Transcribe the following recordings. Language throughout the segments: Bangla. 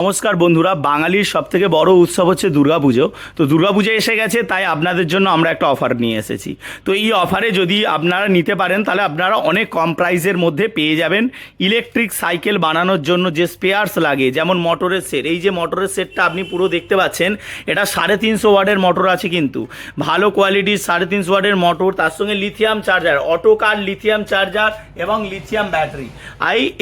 নমস্কার বন্ধুরা, বাঙালির সবথেকে বড় উৎসব হচ্ছে দুর্গাপুজো। তো দুর্গাপুজো এসে গেছে, তাই আপনাদের জন্য আমরা একটা অফার নিয়ে এসেছি। তো এই অফারে যদি আপনারা নিতে পারেন তাহলে আপনারা অনেক কম প্রাইসের মধ্যে পেয়ে যাবেন ইলেকট্রিক সাইকেল বানানোর জন্য যে স্পেয়ার্স লাগে, যেমন মোটরের সেট। এই যে মোটরের সেটটা আপনি পুরো দেখতে পাচ্ছেন, এটা 350 ওয়াটের মোটর আছে, কিন্তু ভালো কোয়ালিটির 350 ওয়াটের মোটর, তার সঙ্গে লিথিয়াম চার্জার, অটো কার লিথিয়াম চার্জার এবং লিথিয়াম ব্যাটারি।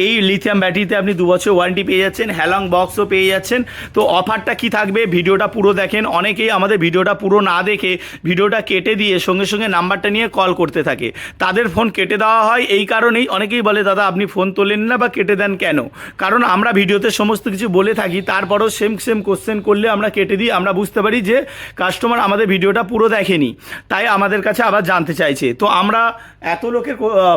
এই লিথিয়াম ব্যাটারিতে আপনি 2 বছর ওয়ারেন্টি পেয়ে যাচ্ছেন, হ্যালং বক্সও পেয়ে যাচ্ছেন। তো অফারটা কি থাকবে, ভিডিওটা পুরো দেখেন। অনেকেই আমাদের ভিডিওটা পুরো না দেখে ভিডিওটা কেটে দিয়ে সঙ্গে সঙ্গে নাম্বারটা নিয়ে কল করতে থাকে, তাদের ফোন কেটে দেওয়া হয়। এই কারণেই অনেকেই বলে, দাদা আপনি ফোন তোলেন না বা কেটে দেন কেন? কারণ আমরা ভিডিওতে সমস্ত কিছু বলে থাকি, তারপরও সেম কোশ্চেন করলে আমরা কেটে দিই। আমরা বুঝতে পারি যে কাস্টমার আমাদের ভিডিওটা পুরো দেখেনি, তাই আমাদের কাছে আবার জানতে চাইছে। তো আমরা এত লোকের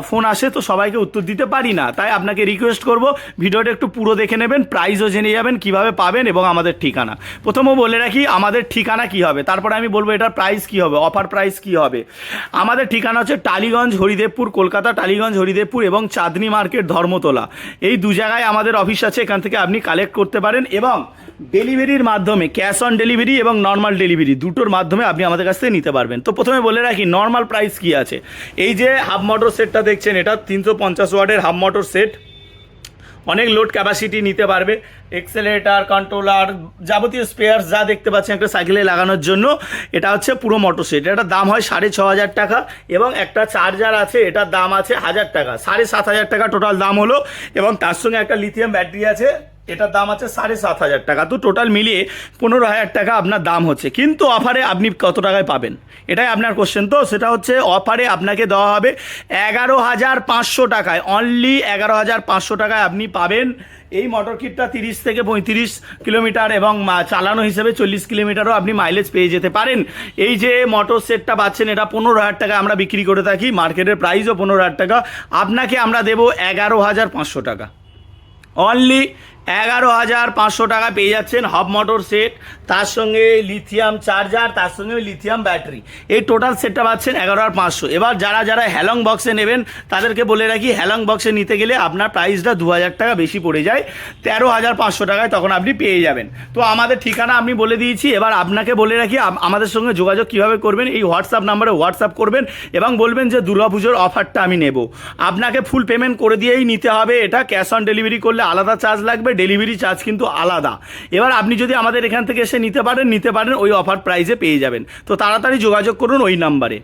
ফোন আসে, তো সবাইকে উত্তর দিতে পারি না, তাই আপনাকে রিকোয়েস্ট করব ভিডিওটা একটু পুরো দেখে নেবেন, প্রাইসও জেনে যাবেন কিভাবে পাবেন এবং আমাদের ঠিকানা। প্রথমেও বলে রাখি আমাদের ঠিকানা কি হবে, তারপরে আমি বলবো এটার প্রাইস কি হবে, অফার প্রাইস কি হবে। আমাদের ঠিকানা হচ্ছে টালিগঞ্জ হরিদেবপুর, কলকাতা টালিগঞ্জ হরিদেবপুর এবং চাঁদনি মার্কেট ধর্মতলা। এই দু জায়গায় আমাদের অফিস আছে, এখান থেকে আপনি কালেক্ট করতে পারেন এবং ডেলিভারির মাধ্যমে, ক্যাশ অন ডেলিভারি এবং নর্মাল ডেলিভারি দুটোর মাধ্যমে আপনি আমাদের কাছ থেকে নিতে পারবেন। তো প্রথমে বলে রাখি নর্মাল প্রাইস কি আছে। এই যে হাফ মোটর সেটটা দেখছেন, এটা 350 ওয়াটের হাফ মোটর সেট, অনেক লোড ক্যাপাসিটি নিতে পারবে। এক্সেলেটার, কন্ট্রোলার, যাবতীয় স্পেয়ার্স যা দেখতে পাচ্ছেন একটা সাইকেলে লাগানোর জন্য, এটা হচ্ছে পুরো মোটর সেট। এটার দাম হয় 6500 টাকা এবং একটা চার্জার আছে, এটার দাম আছে 1000 টাকা, 7500 টাকা টোটাল দাম হলো। এবং তার সঙ্গে একটা লিথিয়াম ব্যাটারি আছে, এটার দাম আছে 7500 টাকা। তো টোটাল মিলিয়ে 15000 টাকা আপনার দাম হচ্ছে। কিন্তু অফারে আপনি কত টাকায় পাবেন, এটাই আপনার কোশ্চেন। তো সেটা হচ্ছে অফারে আপনাকে দেওয়া হবে 11500 টাকায়, অনলি 11500 টাকায় আপনি পাবেন এই মোটর কিটটা। 30 থেকে 35 কিলোমিটার এবং চালানো হিসেবে 40 কিলোমিটারও আপনি মাইলেজ পেয়ে যেতে পারেন। এই যে মোটর সেটটা পাচ্ছেন, এটা 15000 টাকা আমরা বিক্রি করে থাকি, মার্কেটের প্রাইসও 15000 টাকা। আপনাকে আমরা দেবো 11500 টাকা, অনলি 11500 টাকা পেয়ে যাচ্ছেন হাফ মোটর সেট, তার সঙ্গে লিথিয়াম চার্জার, তার সঙ্গে লিথিয়াম ব্যাটারি। এই টোটাল সেটটা পাচ্ছেন 11500। এবার যারা হ্যালং বক্সে নেবেন তাদেরকে বলে রাখি, হ্যালং বক্সে নিতে গেলে আপনার প্রাইসটা 2000 টাকা বেশি পড়ে যায়, 13500 টাকায় তখন আপনি পেয়ে যাবেন। তো আমাদের ঠিকানা আমি বলে দিয়েছি। এবার আপনাকে বলে রাখি আমাদের সঙ্গে যোগাযোগ কীভাবে করবেন। এই হোয়াটসঅ্যাপ নাম্বারে হোয়াটসঅ্যাপ করবেন এবং বলবেন যে দুর্গাপুজোর অফারটা আমি নেব। আপনাকে ফুল পেমেন্ট করে দিয়েই নিতে হবে, এটা ক্যাশ অন ডেলিভারি করলে আলাদা চার্জ লাগবে, ডেলিভারি চার্জ কিন্তু আলাদা। এবার আপনি যদি আমাদের এখান থেকে এসে নিতে পারেন ওই অফার প্রাইসে পেয়ে যাবেন। তো তাড়াতাড়ি যোগাযোগ করুন ওই নাম্বারে।